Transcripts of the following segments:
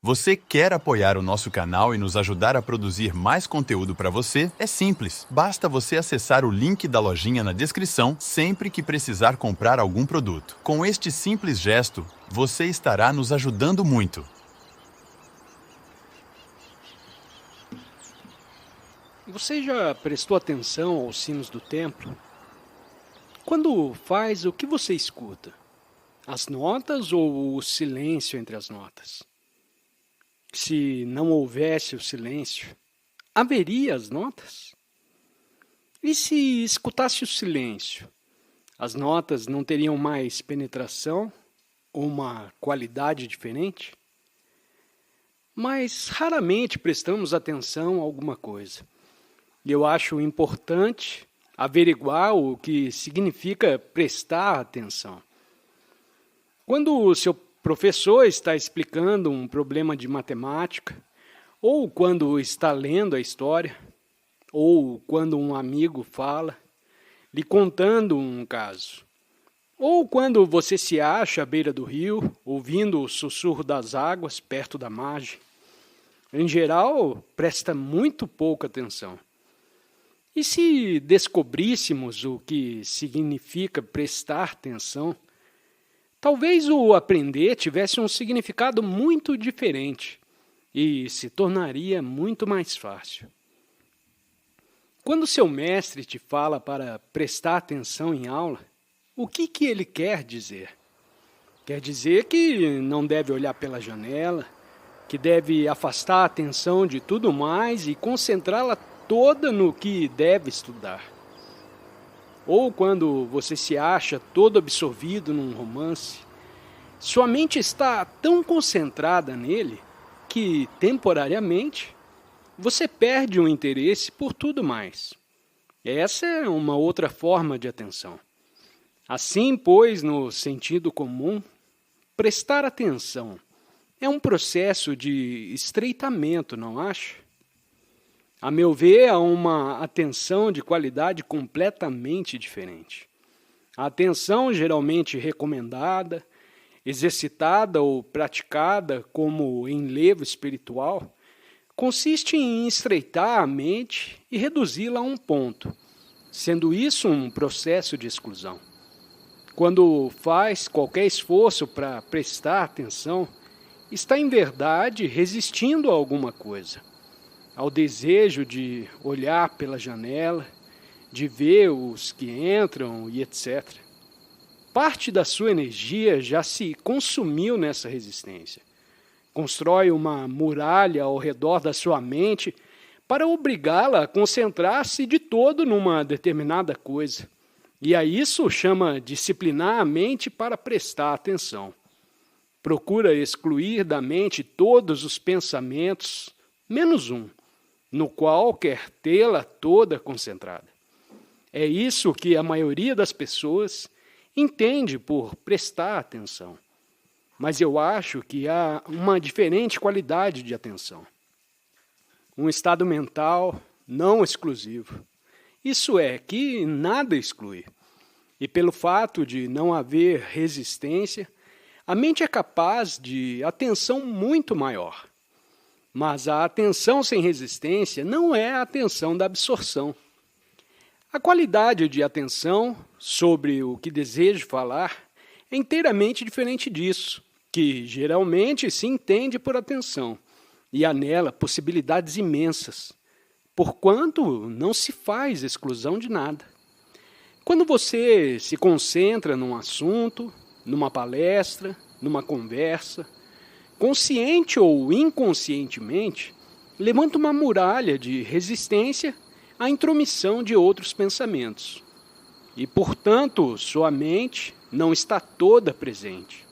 Você quer apoiar o nosso canal e nos ajudar a produzir mais conteúdo para você? É simples, basta você acessar o link da lojinha na descrição sempre que precisar comprar algum produto. Com este simples gesto, você estará nos ajudando muito. Você já prestou atenção aos sinos do templo? Quando faz, o que você escuta? As notas ou o silêncio entre as notas? Se não houvesse o silêncio, haveria as notas? E se escutasse o silêncio, as notas não teriam mais penetração ou uma qualidade diferente? Mas raramente prestamos atenção a alguma coisa. E eu acho importante averiguar o que significa prestar atenção. Quando o seu professor está explicando um problema de matemática, ou quando está lendo a história, ou quando um amigo fala, lhe contando um caso, ou quando você se acha à beira do rio, ouvindo o sussurro das águas perto da margem, em geral, presta muito pouca atenção. E se descobríssemos o que significa prestar atenção, talvez o aprender tivesse um significado muito diferente e se tornaria muito mais fácil. Quando seu mestre te fala para prestar atenção em aula, o que ele quer dizer? Quer dizer que não deve olhar pela janela, que deve afastar a atenção de tudo mais e concentrá-la toda no que deve estudar. Ou quando você se acha todo absorvido num romance, sua mente está tão concentrada nele que, temporariamente, você perde o interesse por tudo mais. Essa é uma outra forma de atenção. Assim, pois, no sentido comum, prestar atenção é um processo de estreitamento, não acha? A meu ver, há uma atenção de qualidade completamente diferente. A atenção geralmente recomendada, exercitada ou praticada como enlevo espiritual, consiste em estreitar a mente e reduzi-la a um ponto, sendo isso um processo de exclusão. Quando faz qualquer esforço para prestar atenção, está em verdade resistindo a alguma coisa, ao desejo de olhar pela janela, de ver os que entram e etc. Parte da sua energia já se consumiu nessa resistência. Constrói uma muralha ao redor da sua mente para obrigá-la a concentrar-se de todo numa determinada coisa. E a isso chama disciplinar a mente para prestar atenção. Procura excluir da mente todos os pensamentos, menos um, no qual quer tê-la toda concentrada. É isso que a maioria das pessoas entende por prestar atenção. Mas eu acho que há uma diferente qualidade de atenção. Um estado mental não exclusivo. Isso é, que nada exclui. E pelo fato de não haver resistência, a mente é capaz de atenção muito maior. Mas a atenção sem resistência não é a atenção da absorção. A qualidade de atenção sobre o que desejo falar é inteiramente diferente disso, que geralmente se entende por atenção, e há nela possibilidades imensas, porquanto não se faz exclusão de nada. Quando você se concentra num assunto, numa palestra, numa conversa, consciente ou inconscientemente, levanta uma muralha de resistência à intromissão de outros pensamentos. E, portanto, sua mente não está toda presente.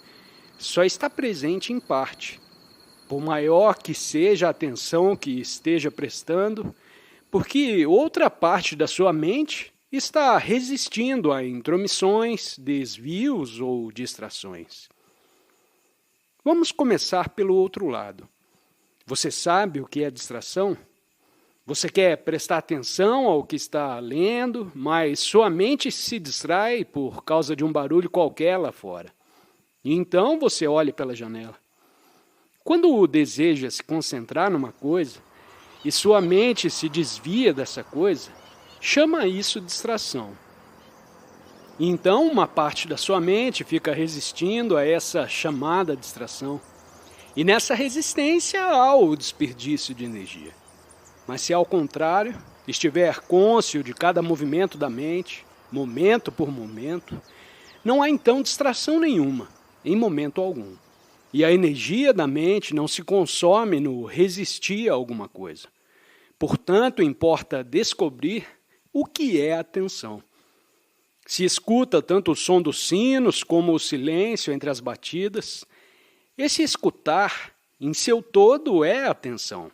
Só está presente em parte. Por maior que seja a atenção que esteja prestando, porque outra parte da sua mente está resistindo a intromissões, desvios ou distrações. Vamos começar pelo outro lado. Você sabe o que é distração? Você quer prestar atenção ao que está lendo, mas sua mente se distrai por causa de um barulho qualquer lá fora. E então você olha pela janela. Quando deseja se concentrar numa coisa e sua mente se desvia dessa coisa, chama isso de distração. Então, uma parte da sua mente fica resistindo a essa chamada distração. E nessa resistência há o desperdício de energia. Mas se ao contrário, estiver cônscio de cada movimento da mente, momento por momento, não há então distração nenhuma, em momento algum. E a energia da mente não se consome no resistir a alguma coisa. Portanto, importa descobrir o que é atenção. Se escuta tanto o som dos sinos como o silêncio entre as batidas, esse escutar, em seu todo, é atenção.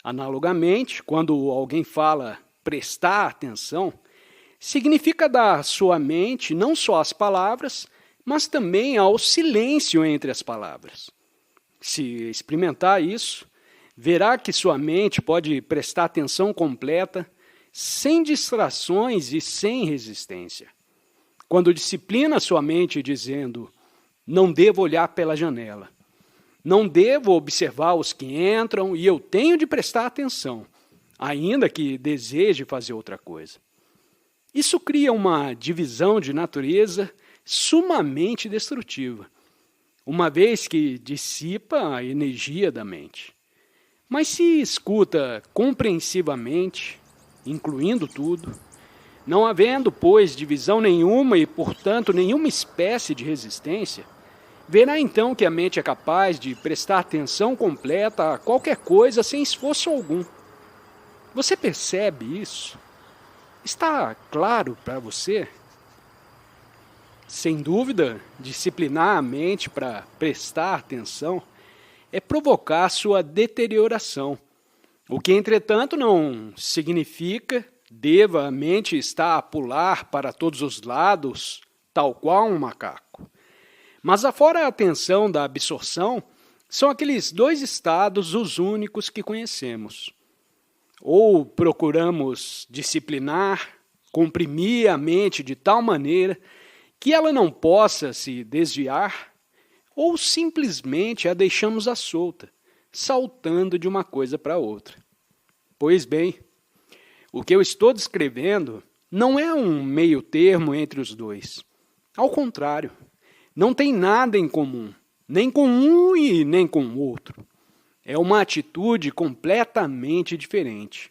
Analogamente, quando alguém fala prestar atenção, significa dar à sua mente não só as palavras, mas também ao silêncio entre as palavras. Se experimentar isso, verá que sua mente pode prestar atenção completa, sem distrações e sem resistência. Quando disciplina sua mente dizendo, não devo olhar pela janela, não devo observar os que entram e eu tenho de prestar atenção, ainda que deseje fazer outra coisa. Isso cria uma divisão de natureza sumamente destrutiva, uma vez que dissipa a energia da mente. Mas se escuta compreensivamente, incluindo tudo, não havendo, pois, divisão nenhuma e, portanto, nenhuma espécie de resistência, verá então que a mente é capaz de prestar atenção completa a qualquer coisa sem esforço algum. Você percebe isso? Está claro para você? Sem dúvida, disciplinar a mente para prestar atenção é provocar sua deterioração, o que, entretanto, não significa deva a mente estar a pular para todos os lados, tal qual um macaco. Mas afora a atenção da absorção, são aqueles dois estados os únicos que conhecemos. Ou procuramos disciplinar, comprimir a mente de tal maneira que ela não possa se desviar, ou simplesmente a deixamos à solta, saltando de uma coisa para outra. Pois bem, o que eu estou descrevendo não é um meio termo entre os dois. Ao contrário, não tem nada em comum, nem com um e nem com o outro. É uma atitude completamente diferente.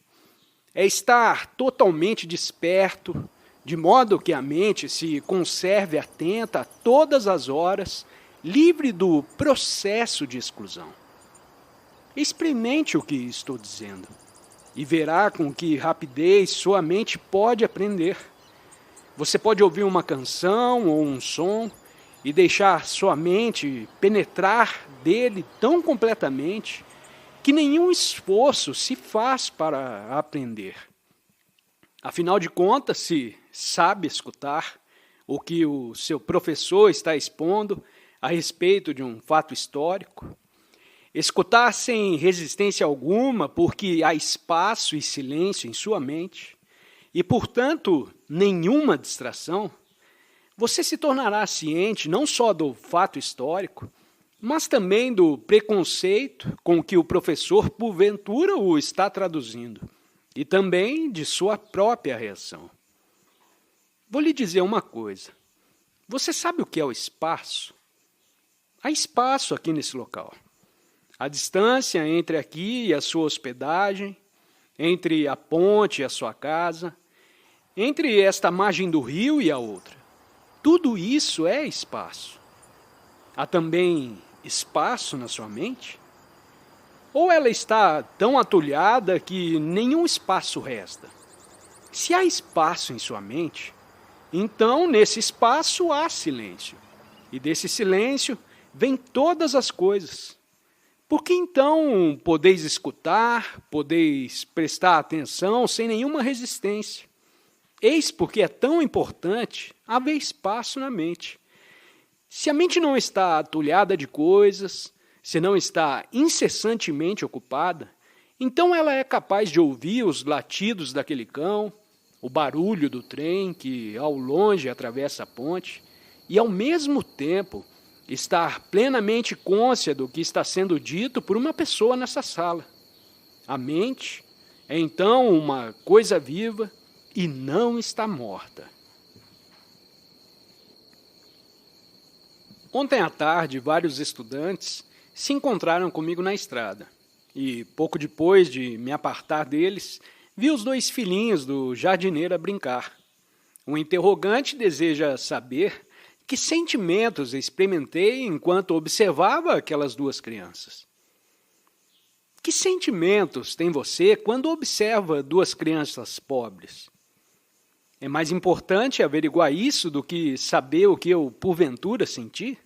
É estar totalmente desperto, de modo que a mente se conserve atenta a todas as horas, livre do processo de exclusão. Experimente o que estou dizendo e verá com que rapidez sua mente pode aprender. Você pode ouvir uma canção ou um som e deixar sua mente penetrar dele tão completamente que nenhum esforço se faz para aprender. Afinal de contas, se sabe escutar o que o seu professor está expondo a respeito de um fato histórico, escutar sem resistência alguma, porque há espaço e silêncio em sua mente, e, portanto, nenhuma distração, você se tornará ciente não só do fato histórico, mas também do preconceito com que o professor, porventura, o está traduzindo, e também de sua própria reação. Vou lhe dizer uma coisa. Você sabe o que é o espaço? Há espaço aqui nesse local. A distância entre aqui e a sua hospedagem, entre a ponte e a sua casa, entre esta margem do rio e a outra. Tudo isso é espaço. Há também espaço na sua mente? Ou ela está tão atulhada que nenhum espaço resta? Se há espaço em sua mente, então nesse espaço há silêncio. E desse silêncio vêm todas as coisas. Por que então podeis escutar, podeis prestar atenção sem nenhuma resistência? Eis porque é tão importante haver espaço na mente. Se a mente não está atulhada de coisas, se não está incessantemente ocupada, então ela é capaz de ouvir os latidos daquele cão, o barulho do trem que ao longe atravessa a ponte, e ao mesmo tempo estar plenamente cônscia do que está sendo dito por uma pessoa nessa sala. A mente é então uma coisa viva e não está morta. Ontem à tarde, vários estudantes se encontraram comigo na estrada e, pouco depois de me apartar deles, vi os 2 filhinhos do jardineiro a brincar. O interrogante deseja saber que sentimentos experimentei enquanto observava aquelas 2 crianças. Que sentimentos tem você quando observa 2 crianças pobres? É mais importante averiguar isso do que saber o que eu, porventura, senti?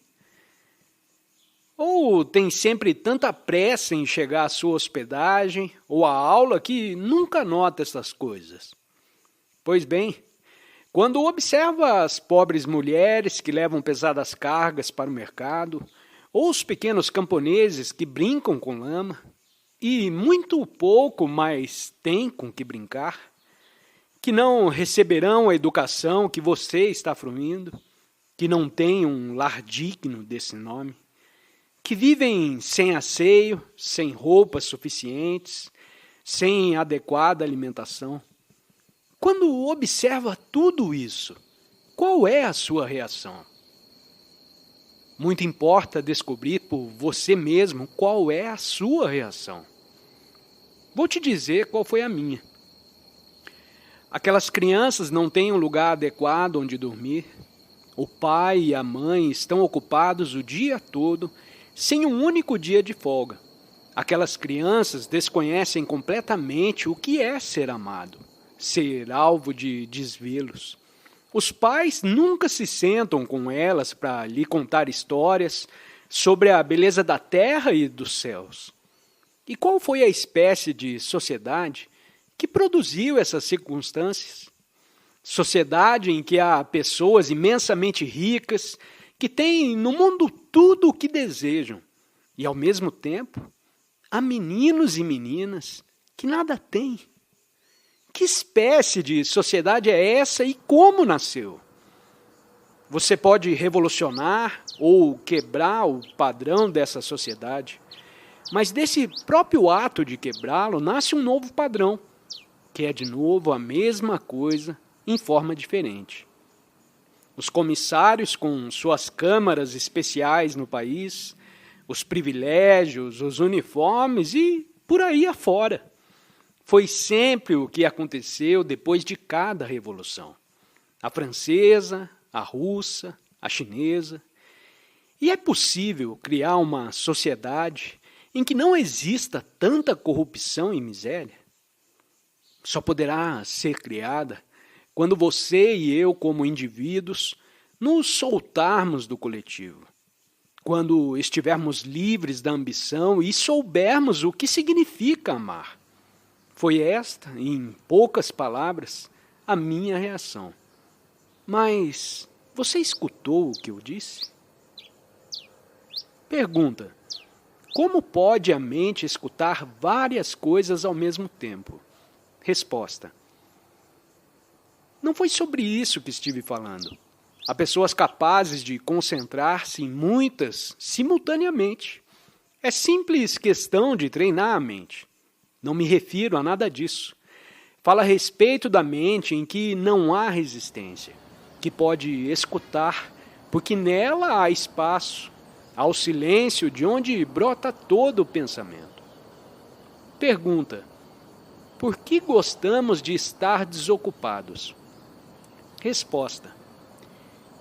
Ou tem sempre tanta pressa em chegar à sua hospedagem ou à aula que nunca nota essas coisas? Pois bem, quando observa as pobres mulheres que levam pesadas cargas para o mercado, ou os pequenos camponeses que brincam com lama, e muito pouco mais têm com que brincar, que não receberão a educação que você está fruindo, que não têm um lar digno desse nome, que vivem sem asseio, sem roupas suficientes, sem adequada alimentação. Quando observa tudo isso, qual é a sua reação? Muito importa descobrir por você mesmo qual é a sua reação. Vou te dizer qual foi a minha. Aquelas crianças não têm um lugar adequado onde dormir. O pai e a mãe estão ocupados o dia todo, sem um único dia de folga. Aquelas crianças desconhecem completamente o que é ser amado, ser alvo de desvelos. Os pais nunca se sentam com elas para lhe contar histórias sobre a beleza da terra e dos céus. E qual foi a espécie de sociedade que produziu essas circunstâncias? Sociedade em que há pessoas imensamente ricas que têm no mundo tudo o que desejam e, ao mesmo tempo, há meninos e meninas que nada têm. Que espécie de sociedade é essa e como nasceu? Você pode revolucionar ou quebrar o padrão dessa sociedade, mas desse próprio ato de quebrá-lo nasce um novo padrão, que é de novo a mesma coisa em forma diferente. Os comissários com suas câmaras especiais no país, os privilégios, os uniformes e por aí afora. Foi sempre o que aconteceu depois de cada revolução. A francesa, a russa, a chinesa. E é possível criar uma sociedade em que não exista tanta corrupção e miséria? Só poderá ser criada quando você e eu, como indivíduos, nos soltarmos do coletivo. Quando estivermos livres da ambição e soubermos o que significa amar. Foi esta, em poucas palavras, a minha reação. Mas você escutou o que eu disse? Pergunta: como pode a mente escutar várias coisas ao mesmo tempo? Resposta: não foi sobre isso que estive falando. Há pessoas capazes de concentrar-se em muitas simultaneamente. É simples questão de treinar a mente. Não me refiro a nada disso. Fala a respeito da mente em que não há resistência, que pode escutar, porque nela há espaço, há o silêncio de onde brota todo o pensamento. Pergunta: por que gostamos de estar desocupados? Resposta: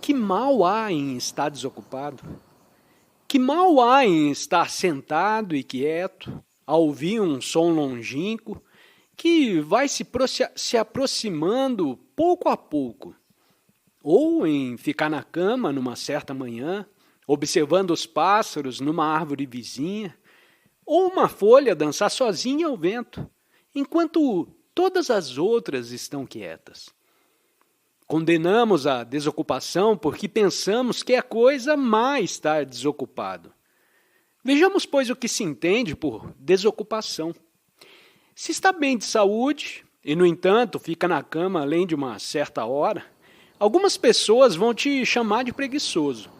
que mal há em estar desocupado? Que mal há em estar sentado e quieto, a ouvir um som longínquo que vai se aproximando pouco a pouco? Ou em ficar na cama numa certa manhã, observando os pássaros numa árvore vizinha, ou uma folha dançar sozinha ao vento, enquanto todas as outras estão quietas. Condenamos a desocupação porque pensamos que é coisa má estar desocupado. Vejamos, pois, o que se entende por desocupação. Se está bem de saúde e, no entanto, fica na cama além de uma certa hora, algumas pessoas vão te chamar de preguiçoso.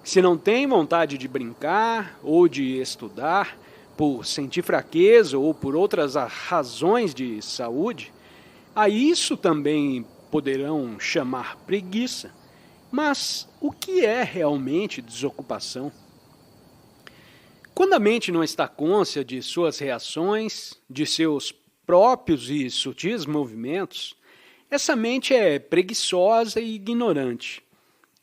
Se não tem vontade de brincar ou de estudar, por sentir fraqueza ou por outras razões de saúde, a isso também poderão chamar preguiça. Mas o que é realmente desocupação? Quando a mente não está cônscia de suas reações, de seus próprios e sutis movimentos, essa mente é preguiçosa e ignorante.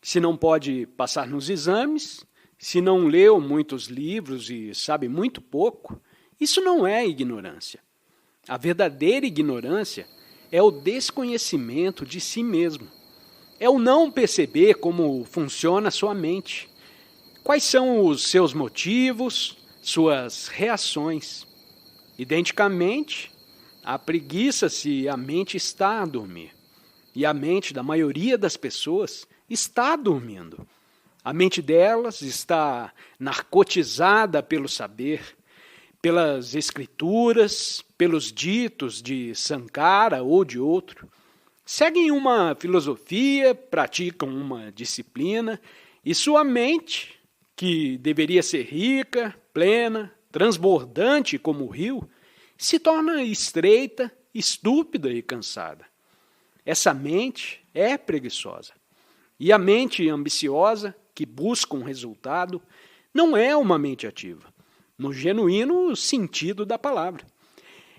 Se não pode passar nos exames, se não leu muitos livros e sabe muito pouco, isso não é ignorância. A verdadeira ignorância é o desconhecimento de si mesmo. É o não perceber como funciona a sua mente. Quais são os seus motivos, suas reações. Identicamente, a preguiça se a mente está a dormir. E a mente da maioria das pessoas está dormindo. A mente delas está narcotizada pelo saber, pelas escrituras, pelos ditos de Sankara ou de outro. Seguem uma filosofia, praticam uma disciplina, e sua mente, que deveria ser rica, plena, transbordante como o rio, se torna estreita, estúpida e cansada. Essa mente é preguiçosa. E a mente ambiciosa, que busca um resultado, não é uma mente ativa, no genuíno sentido da palavra.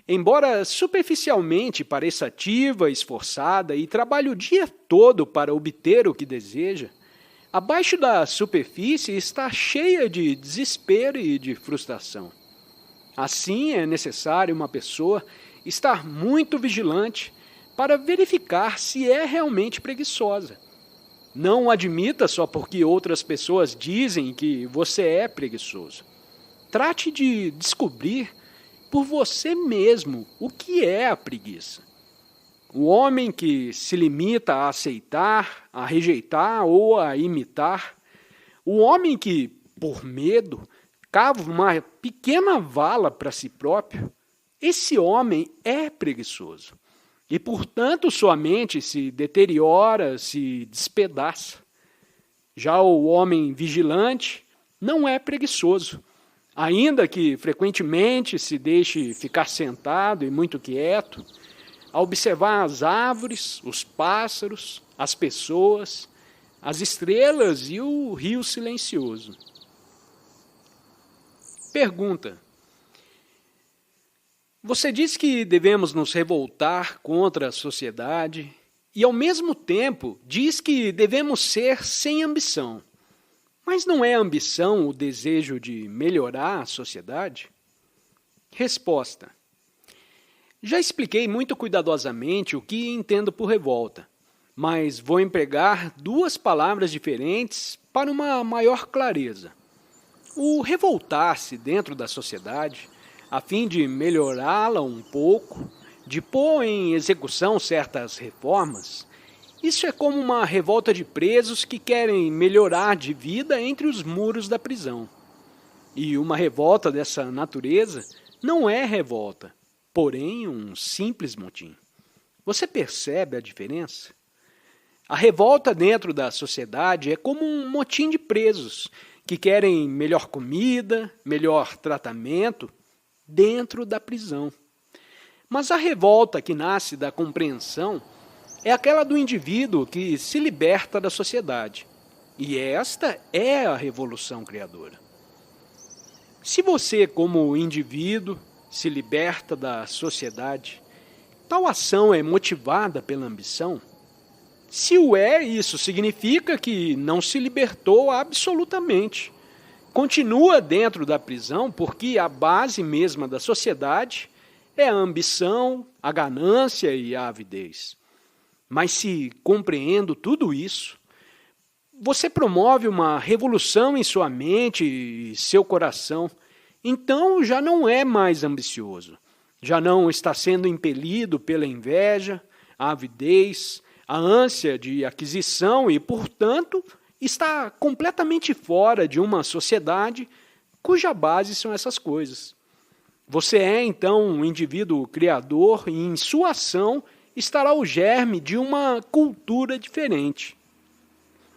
Embora superficialmente pareça ativa, esforçada e trabalhe o dia todo para obter o que deseja, abaixo da superfície está cheia de desespero e de frustração. Assim, é necessário uma pessoa estar muito vigilante para verificar se é realmente preguiçosa. Não admita só porque outras pessoas dizem que você é preguiçoso. Trate de descobrir por você mesmo o que é a preguiça. O homem que se limita a aceitar, a rejeitar ou a imitar, o homem que, por medo, cava uma pequena vala para si próprio, esse homem é preguiçoso. E, portanto, sua mente se deteriora, se despedaça. Já o homem vigilante não é preguiçoso, ainda que frequentemente se deixe ficar sentado e muito quieto, a observar as árvores, os pássaros, as pessoas, as estrelas e o rio silencioso. Pergunta: você diz que devemos nos revoltar contra a sociedade e, ao mesmo tempo, diz que devemos ser sem ambição. Mas não é ambição o desejo de melhorar a sociedade? Resposta: já expliquei muito cuidadosamente o que entendo por revolta, mas vou empregar duas palavras diferentes para uma maior clareza. O revoltar-se dentro da sociedade, a fim de melhorá-la um pouco, de pôr em execução certas reformas, isso é como uma revolta de presos que querem melhorar de vida entre os muros da prisão. E uma revolta dessa natureza não é revolta, porém um simples motim. Você percebe a diferença? A revolta dentro da sociedade é como um motim de presos que querem melhor comida, melhor tratamento, dentro da prisão. Mas a revolta que nasce da compreensão é aquela do indivíduo que se liberta da sociedade. E esta é a revolução criadora. Se você, como indivíduo, se liberta da sociedade, tal ação é motivada pela ambição? Se o é, isso significa que não se libertou absolutamente. Continua dentro da prisão porque a base mesma da sociedade é a ambição, a ganância e a avidez. Mas se compreendo tudo isso, você promove uma revolução em sua mente e seu coração, então já não é mais ambicioso, já não está sendo impelido pela inveja, a avidez, a ânsia de aquisição e, portanto, está completamente fora de uma sociedade cuja base são essas coisas. Você é, então, um indivíduo criador e, em sua ação, estará o germe de uma cultura diferente.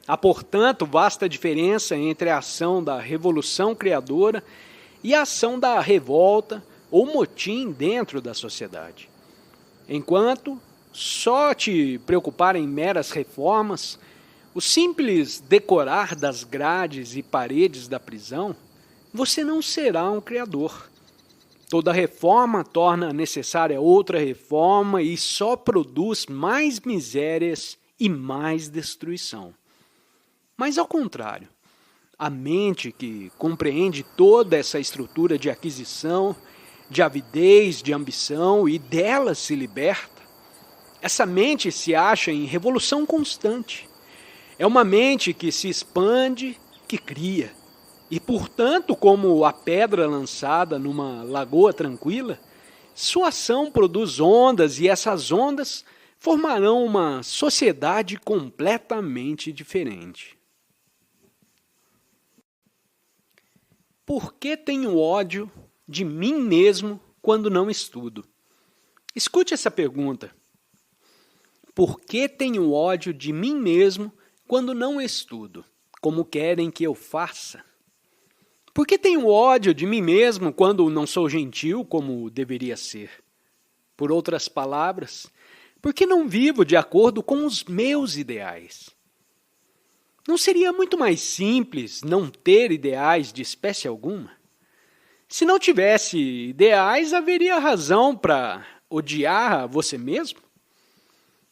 Há, portanto, vasta diferença entre a ação da revolução criadora e a ação da revolta ou motim dentro da sociedade. Enquanto só te preocupar em meras reformas, o simples decorar das grades e paredes da prisão, você não será um criador. Toda reforma torna necessária outra reforma e só produz mais misérias e mais destruição. Mas, ao contrário, a mente que compreende toda essa estrutura de aquisição, de avidez, de ambição e dela se liberta, essa mente se acha em revolução constante. É uma mente que se expande, que cria. E, portanto, como a pedra lançada numa lagoa tranquila, sua ação produz ondas e essas ondas formarão uma sociedade completamente diferente. Por que tenho ódio de mim mesmo quando não estudo? Escute essa pergunta. Por que tenho ódio de mim mesmo quando não estudo, como querem que eu faça? Por que tenho ódio de mim mesmo quando não sou gentil como deveria ser? Por outras palavras, por que não vivo de acordo com os meus ideais? Não seria muito mais simples não ter ideais de espécie alguma? Se não tivesse ideais, haveria razão para odiar você mesmo?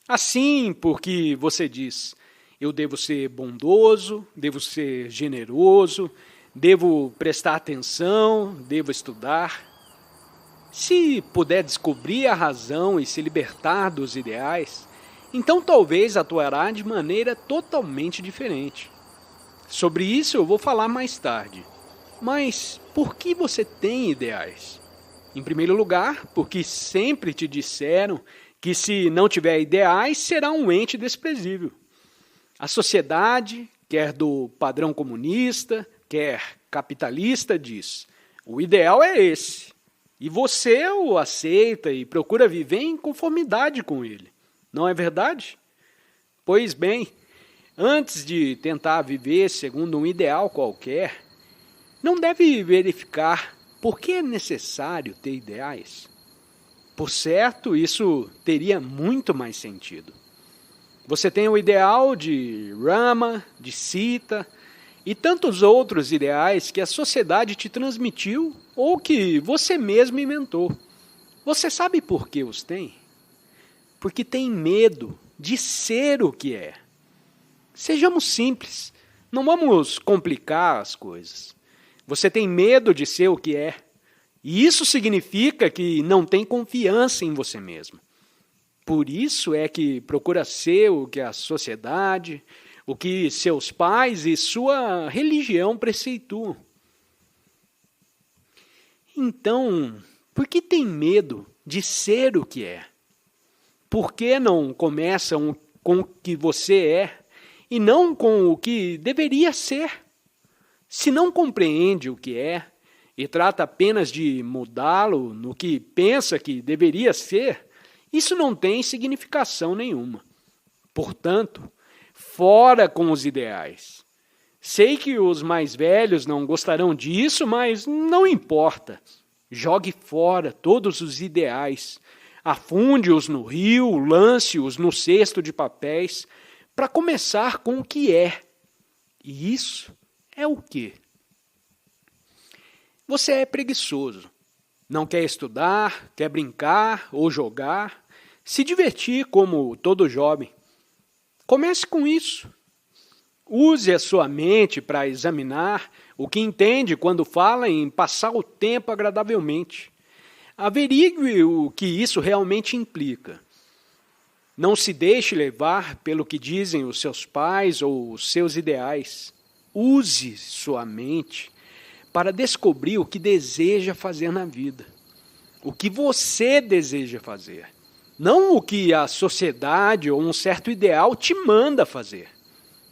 Assim, porque você diz, eu devo ser bondoso, devo ser generoso, devo prestar atenção, devo estudar. Se puder descobrir a razão e se libertar dos ideais, então talvez atuará de maneira totalmente diferente. Sobre isso eu vou falar mais tarde. Mas por que você tem ideais? Em primeiro lugar, porque sempre te disseram que se não tiver ideais, será um ente desprezível. A sociedade, quer do padrão comunista, quer capitalista, diz: o ideal é esse. E você o aceita e procura viver em conformidade com ele. Não é verdade? Pois bem, antes de tentar viver segundo um ideal qualquer, não deve verificar por que é necessário ter ideais. Por certo, isso teria muito mais sentido. Você tem o ideal de Rama, de Sita e tantos outros ideais que a sociedade te transmitiu ou que você mesmo inventou. Você sabe por que os tem? Porque tem medo de ser o que é. Sejamos simples, não vamos complicar as coisas. Você tem medo de ser o que é, e isso significa que não tem confiança em você mesmo. Por isso é que procura ser o que a sociedade, o que seus pais e sua religião preceituam. Então, por que tem medo de ser o que é? Por que não começam com o que você é e não com o que deveria ser? Se não compreende o que é e trata apenas de mudá-lo no que pensa que deveria ser, isso não tem significação nenhuma. Portanto, fora com os ideais. Sei que os mais velhos não gostarão disso, mas não importa. Jogue fora todos os ideais. Afunde-os no rio, lance-os no cesto de papéis, para começar com o que é. E isso é o quê? Você é preguiçoso. Não quer estudar, quer brincar ou jogar, se divertir como todo jovem. Comece com isso. Use a sua mente para examinar o que entende quando fala em passar o tempo agradavelmente. Averigue o que isso realmente implica. Não se deixe levar pelo que dizem os seus pais ou os seus ideais. Use sua mente para descobrir o que deseja fazer na vida. O que você deseja fazer. Não o que a sociedade ou um certo ideal te manda fazer.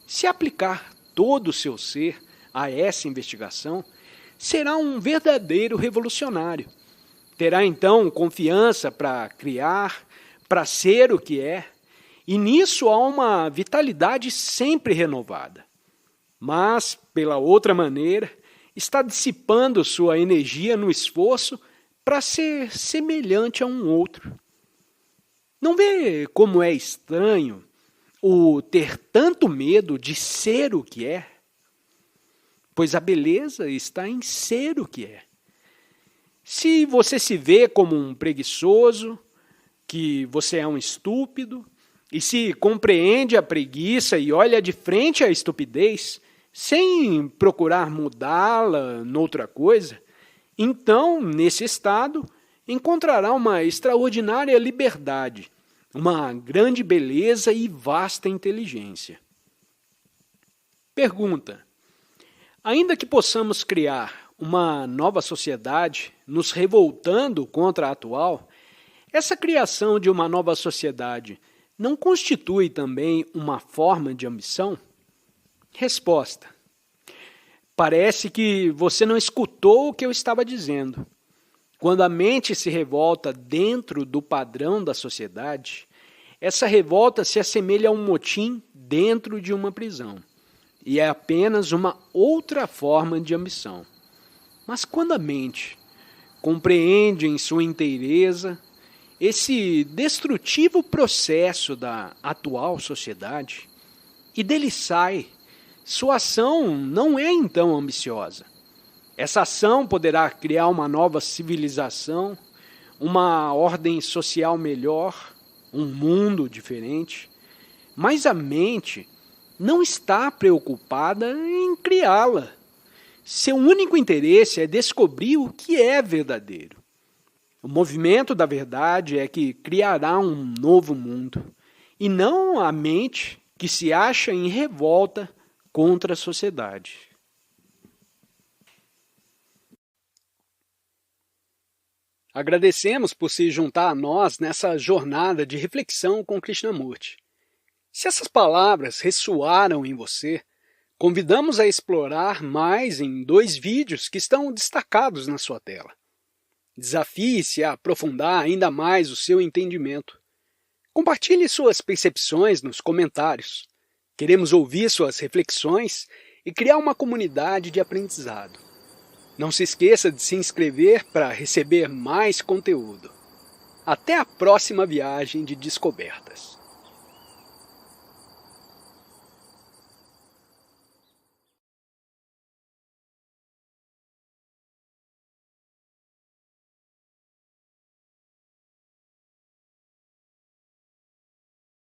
Se aplicar todo o seu ser a essa investigação, será um verdadeiro revolucionário. Terá então confiança para criar, para ser o que é, E nisso há uma vitalidade sempre renovada. Mas, pela outra maneira, está dissipando sua energia no esforço para ser semelhante a um outro. Não vê como é estranho o ter tanto medo de ser o que é? Pois a beleza está em ser o que é. Se você se vê como um preguiçoso, que você é um estúpido, e se compreende a preguiça e olha de frente à estupidez, sem procurar mudá-la noutra coisa, então, nesse estado, encontrará uma extraordinária liberdade, uma grande beleza e vasta inteligência. Pergunta: ainda que possamos criar uma nova sociedade, nos revoltando contra a atual, essa criação de uma nova sociedade não constitui também uma forma de ambição? Resposta: parece que você não escutou o que eu estava dizendo. Quando a mente se revolta dentro do padrão da sociedade, essa revolta se assemelha a um motim dentro de uma prisão, e é apenas uma outra forma de ambição. Mas quando a mente compreende em sua inteireza esse destrutivo processo da atual sociedade, e dele sai, sua ação não é então ambiciosa. Essa ação poderá criar uma nova civilização, uma ordem social melhor, um mundo diferente, mas a mente não está preocupada em criá-la. Seu único interesse é descobrir o que é verdadeiro. O movimento da verdade é que criará um novo mundo, e não a mente que se acha em revolta contra a sociedade. Agradecemos por se juntar a nós nessa jornada de reflexão com Krishnamurti. Se essas palavras ressoaram em você, convidamos a explorar mais em 2 vídeos que estão destacados na sua tela. Desafie-se a aprofundar ainda mais o seu entendimento. Compartilhe suas percepções nos comentários. Queremos ouvir suas reflexões e criar uma comunidade de aprendizado. Não se esqueça de se inscrever para receber mais conteúdo. Até a próxima viagem de descobertas.